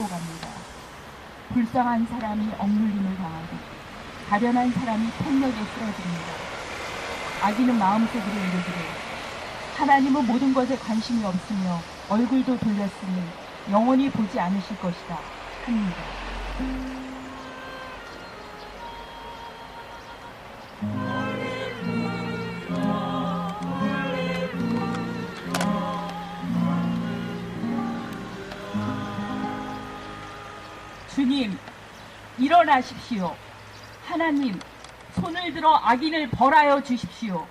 좁혀갑니다. 불쌍한 사람이 억눌림을 당하고 가련한 사람이 폭력에 쓰러집니다. 악인은 마음속으로 이르기를 하나님은 모든 것에 관심이 없으며 얼굴도 돌렸으니 영원히 보지 않으실 것이다 합니다. 주님, 일어나십시오. 하나님, 손을 들어 악인을 벌하여 주십시오.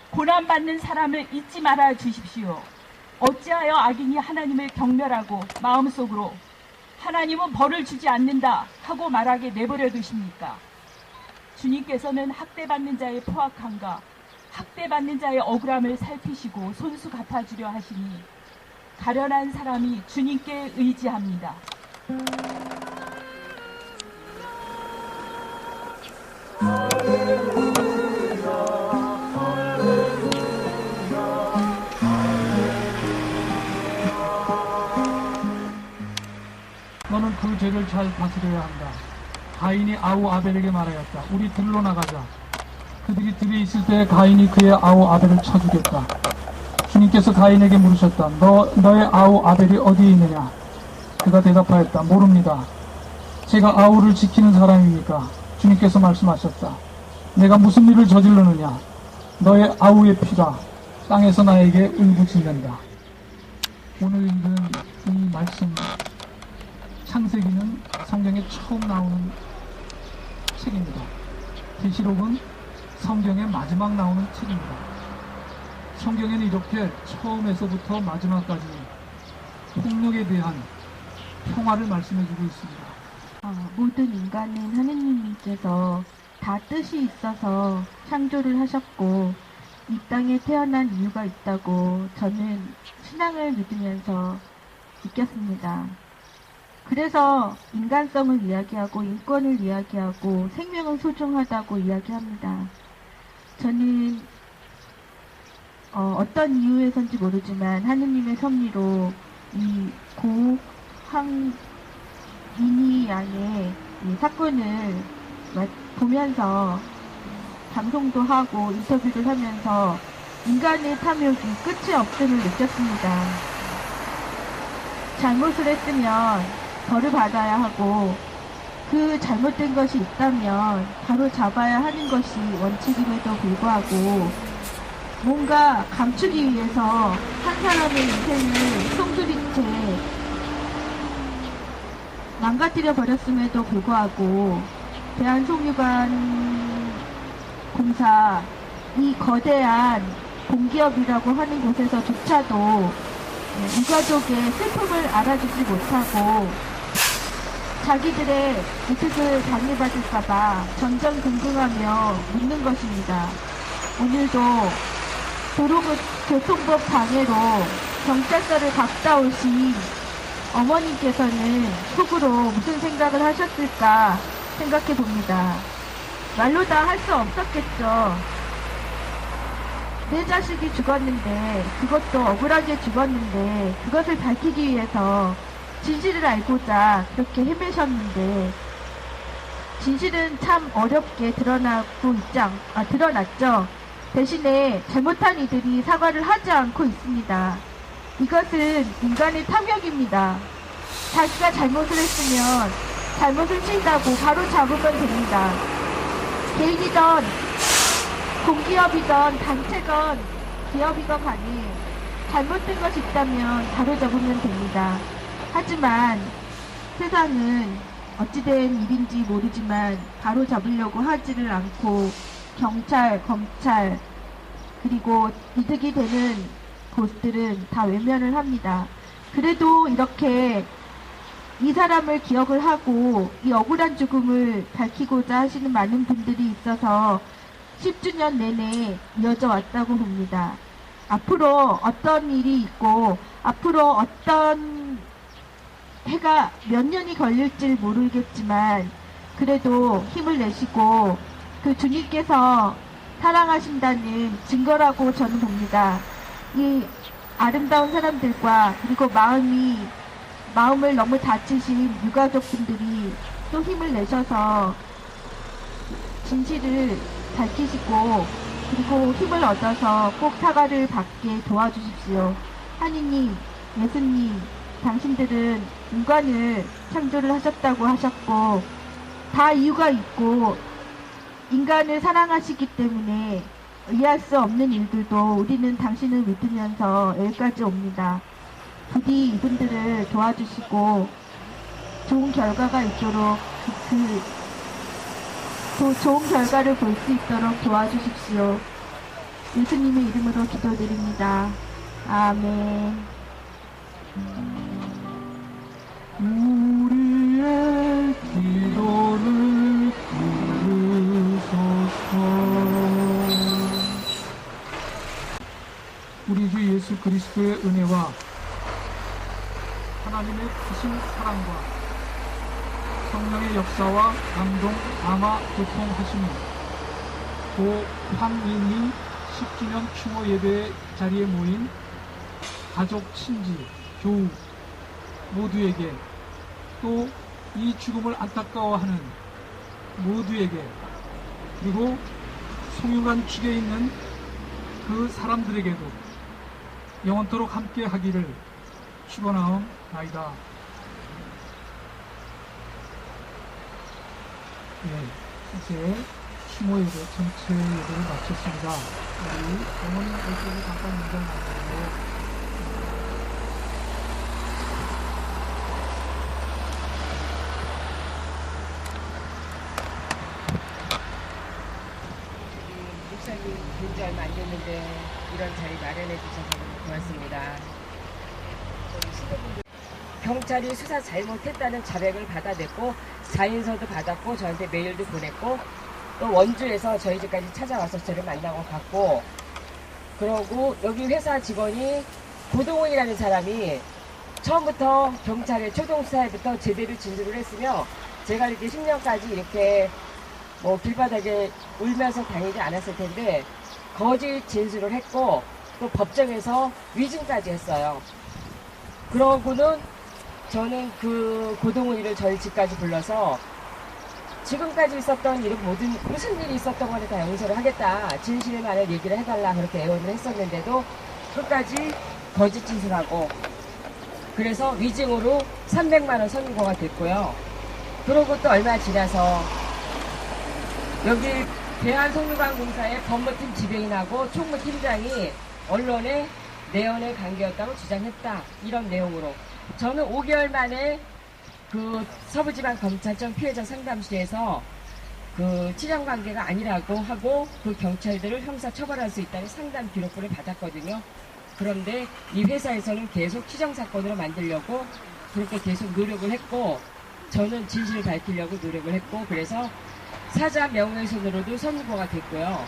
고난받는 사람을 잊지 말아 주십시오. 어찌하여 악인이 하나님을 경멸하고 마음속으로 하나님은 벌을 주지 않는다 하고 말하게 내버려 두십니까? 주님께서는 학대받는 자의 포악함과 학대받는 자의 억울함을 살피시고 손수 갚아주려 하시니 가련한 사람이 주님께 의지합니다. 너는 그 죄를 잘 다스려야 한다. 가인이 아우 아벨에게 말하였다. 우리 들로 나가자. 그들이 들에 있을 때 가인이 그의 아우 아벨을 쳐 죽였다. 주님께서 가인에게 물으셨다. 너의 아우 아벨이 어디에 있느냐? 그가 대답하였다. 모릅니다. 제가 아우를 지키는 사람입니까? 주님께서 말씀하셨다. 내가 무슨 일을 저질르느냐? 너의 아우의 피가 땅에서 나에게 울부짖는다. 오늘 읽은 이 말씀, 창세기는 성경에 처음 나오는 책입니다. 계시록은 성경의 마지막 나오는 책입니다. 성경에는 이렇게 처음에서부터 마지막까지 폭력에 대한 평화를 말씀해주고 있습니다. 모든 인간은 하느님께서 다 뜻이 있어서 창조를 하셨고 이 땅에 태어난 이유가 있다고 저는 신앙을 믿으면서 느꼈습니다. 그래서 인간성을 이야기하고 인권을 이야기하고 생명은 소중하다고 이야기합니다. 저는 어떤 이유에선지 모르지만 하느님의 섭리로 이 고항민희 양의 이 사건을 보면서 방송도 하고 인터뷰를 하면서 인간의 탐욕이 끝이 없음을 느꼈습니다. 잘못을 했으면 벌을 받아야 하고 그 잘못된 것이 있다면 바로 잡아야 하는 것이 원칙임에도 불구하고 뭔가 감추기 위해서 한 사람의 인생을 송두리째 망가뜨려 버렸음에도 불구하고 대한송유관 공사 이 거대한 공기업이라고 하는 곳에서조차도 유가족의 슬픔을 알아주지 못하고 자기들의 이득을 방해받을까봐 전전긍긍하며 묻는 것입니다. 오늘도 도로교통법 방해로 경찰서를 갔다 오신 어머님께서는 속으로 무슨 생각을 하셨을까 생각해 봅니다. 말로 다 할 수 없었겠죠. 내 자식이 죽었는데, 그것도 억울하게 죽었는데, 그것을 밝히기 위해서 진실을 알고자 그렇게 헤매셨는데, 진실은 참 어렵게 드러났죠. 대신에 잘못한 이들이 사과를 하지 않고 있습니다. 이것은 인간의 탐욕입니다. 자기가 잘못을 했으면 잘못을 찐다고 바로 잡으면 됩니다. 개인이든 공기업이든 단체건 기업이건 간에 잘못된 것이 있다면 바로 잡으면 됩니다. 하지만 세상은 어찌된 일인지 모르지만 바로 잡으려고 하지를 않고 경찰, 검찰 그리고 이득이 되는 곳들은 다 외면을 합니다. 그래도 이렇게 이 사람을 기억을 하고 이 억울한 죽음을 밝히고자 하시는 많은 분들이 있어서 10주년 내내 이어져 왔다고 봅니다. 앞으로 어떤 일이 있고 앞으로 어떤 해가 몇 년이 걸릴지 모르겠지만 그래도 힘을 내시고 그 주님께서 사랑하신다는 증거라고 저는 봅니다. 이 아름다운 사람들과 그리고 마음이 마음을 너무 다치신 유가족분들이 또 힘을 내셔서 진실을 밝히시고 그리고 힘을 얻어서 꼭 사과를 받게 도와주십시오. 하느님, 예수님, 당신들은 인간을 창조를 하셨다고 하셨고 다 이유가 있고 인간을 사랑하시기 때문에 이해할 수 없는 일들도 우리는 당신을 믿으면서 여기까지 옵니다. 부디 이분들을 도와주시고 좋은 결과가 있도록 좋은 결과를 볼 수 있도록 도와주십시오. 예수님의 이름으로 기도드립니다. 아멘. 우리의 기도를 들으소서. 우리 주 예수 그리스도의 은혜와 하나님의 크신 사랑과 성령의 역사와 감동, 감화, 교통하심이 고 황인이 10주년 추모 예배 자리에 모인 가족, 친지, 교우 모두에게 또 이 죽음을 안타까워하는 모두에게 그리고 송유관 축에 있는 그 사람들에게도 영원토록 함께 하기를 축원하옵나이다. 네, 이제 추모 예배, 전체 예배를 마쳤습니다. 우리 어머님 얼굴이 잠깐 인정 나누고 목사님 뵌지 얼마 안 됐는데 이런 자리 마련해 주셔서 너무 고맙습니다. 저희 시대분들 경찰이 수사 잘못했다는 자백을 받아냈고 자인서도 받았고 저한테 메일도 보냈고 또 원주에서 저희 집까지 찾아와서 저를 만나고 갔고 그러고 여기 회사 직원이 고동훈이라는 사람이 처음부터 경찰의 초동수사에부터 제대로 진술을 했으며 제가 이렇게 10년까지 이렇게 뭐 길바닥에 울면서 다니지 않았을 텐데 거짓 진술을 했고 또 법정에서 위증까지 했어요. 그러고는 저는 그 고동훈이를 저희 집까지 불러서 지금까지 있었던 이런 무슨 일이 있었던 거를 다 용서를 하겠다. 진실을 말을 얘기를 해달라. 그렇게 애원을 했었는데도 끝까지 거짓 진술하고 그래서 위증으로 300만원 선고가 됐고요. 그러고 또 얼마 지나서 여기 대한송유관공사의 법무팀 지배인하고 총무팀장이 언론에 내연의 관계였다고 주장했다. 이런 내용으로 저는 5개월 만에 그 서부지방검찰청 피해자 상담실에서 그 치정관계가 아니라고 하고 그 경찰들을 형사처벌할 수 있다는 상담 기록부를 받았거든요. 그런데 이 회사에서는 계속 치정사건으로 만들려고 그렇게 계속 노력을 했고 저는 진실을 밝히려고 노력을 했고 그래서 사자 명예훼손으로도 선고가 됐고요.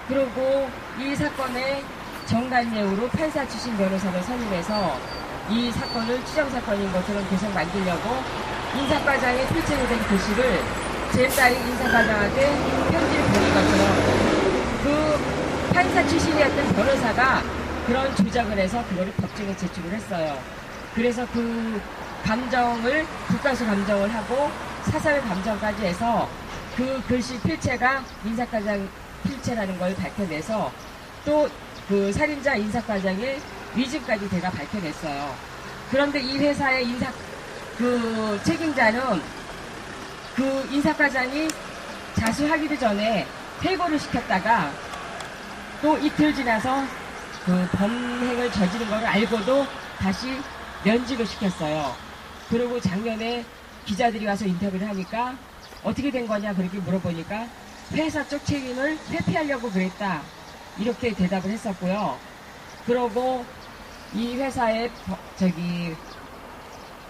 그리고 이 사건의 정관예우로 판사 출신 변호사를 선임해서 이 사건을 추정사건인 것처럼 계속 만들려고 인사과장에 표체된 글씨를 제 딸이 인사과장한테 편지를 보낸 것처럼 그 판사 출신이었던 변호사가 그런 조작을 해서 그거를 법정에 제출을 했어요. 그래서 그 감정을 국가수 감정을 하고 사설 감정까지 해서 그 글씨 필체가 인사과장 필체라는 걸 밝혀내서 또 그 살인자 인사과장의 위증까지 제가 밝혀냈어요. 그런데 이 회사의 그 책임자는 그 인사과장이 자수하기도 전에 해고를 시켰다가 또 이틀 지나서 그 범행을 저지른 걸 알고도 다시 면직을 시켰어요. 그리고 작년에 기자들이 와서 인터뷰를 하니까 어떻게 된 거냐 그렇게 물어보니까 회사 쪽 책임을 회피하려고 그랬다. 이렇게 대답을 했었고요. 그러고 이 회사의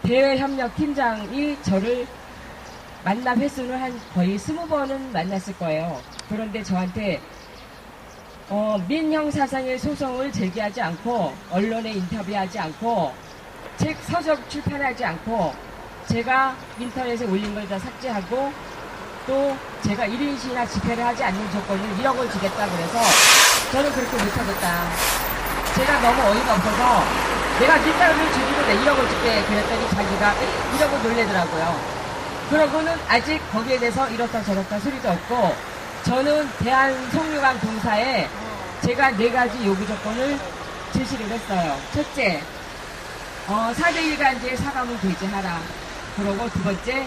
대외협력팀장이 저를 만남 횟수는 한 거의 20번은 만났을 거예요. 그런데 저한테 민형사상의 소송을 제기하지 않고 언론에 인터뷰하지 않고 책 서적 출판하지 않고 제가 인터넷에 올린 걸 다 삭제하고 또 제가 1인시나 집회를 하지 않는 조건을 1억을 주겠다 그래서 저는 그렇게 못하겠다. 제가 너무 어이가 없어서 내가 밀가루를 줄이고 내 1억을 줄게 그랬더니 자기가 1억을 놀래더라고요. 그러고는 아직 거기에 대해서 이렇다 저렇다 소리도 없고 저는 대한송유관 공사에 제가 4가지 요구 조건을 제시를 했어요. 첫째, 4대1 간제의 사과문 게재하라. 그리고 두 번째,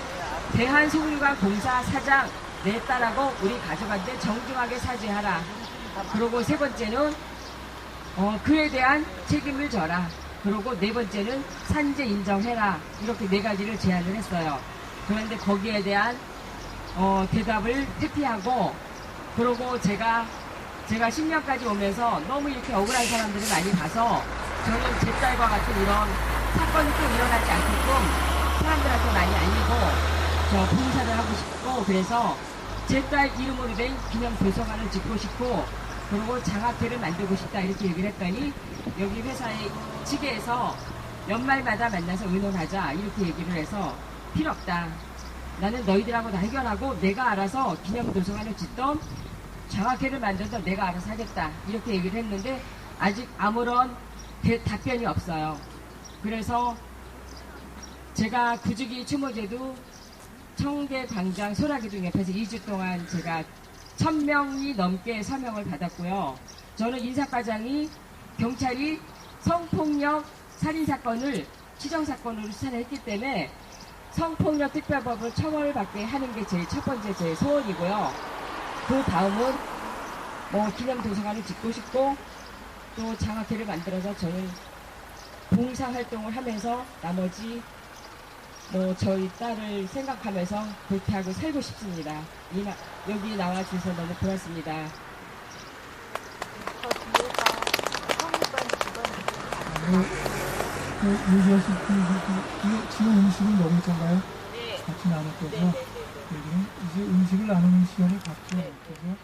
대한송유관 공사 사장 내 딸하고 우리 가족한테 정중하게 사죄하라. 그리고 세 번째는 그에 대한 책임을 져라. 그리고 네 번째는 산재 인정해라. 이렇게 4가지를 제안을 했어요. 그런데 거기에 대한 대답을 회피하고 그러고 제가 10년까지 오면서 너무 이렇게 억울한 사람들을 많이 봐서 저는 제 딸과 같은 이런 사건이 또 일어나지 않게끔 사람들한테 많이 알리고 저 봉사를 하고 싶고 그래서 제 딸 이름으로 된 기념 도서관을 짓고 싶고 그리고 장학회를 만들고 싶다 이렇게 얘기를 했더니 여기 회사의 측에서 연말마다 만나서 의논하자 이렇게 얘기를 해서 필요 없다. 나는 너희들하고 다 해결하고 내가 알아서 기념 도서관을 짓던 장학회를 만들던 내가 알아서 하겠다 이렇게 얘기를 했는데 아직 아무런 답변이 없어요. 그래서 제가 구주기 추모제도 청계 광장 소라기둥 옆에서 2주 동안 제가 1000명이 넘게 서명을 받았고요. 저는 인사과장이 경찰이 성폭력 살인사건을 치정사건으로 수사를 했기 때문에 성폭력 특별법을 처벌받게 하는 게 제 첫 번째 제 소원이고요. 그 다음은 기념도서관을 짓고 싶고 또 장학회를 만들어서 저는 봉사활동을 하면서 나머지 저희 딸을 생각하면서 그렇게 하고 살고 싶습니다. 여기 나와주셔서 너무 고맙습니다. 얘기하실 때 지금 음식은 먹을 건가요? 네. 같이 나눌 거죠? 이제 음식을 나누는 시간을 갖죠. 그래서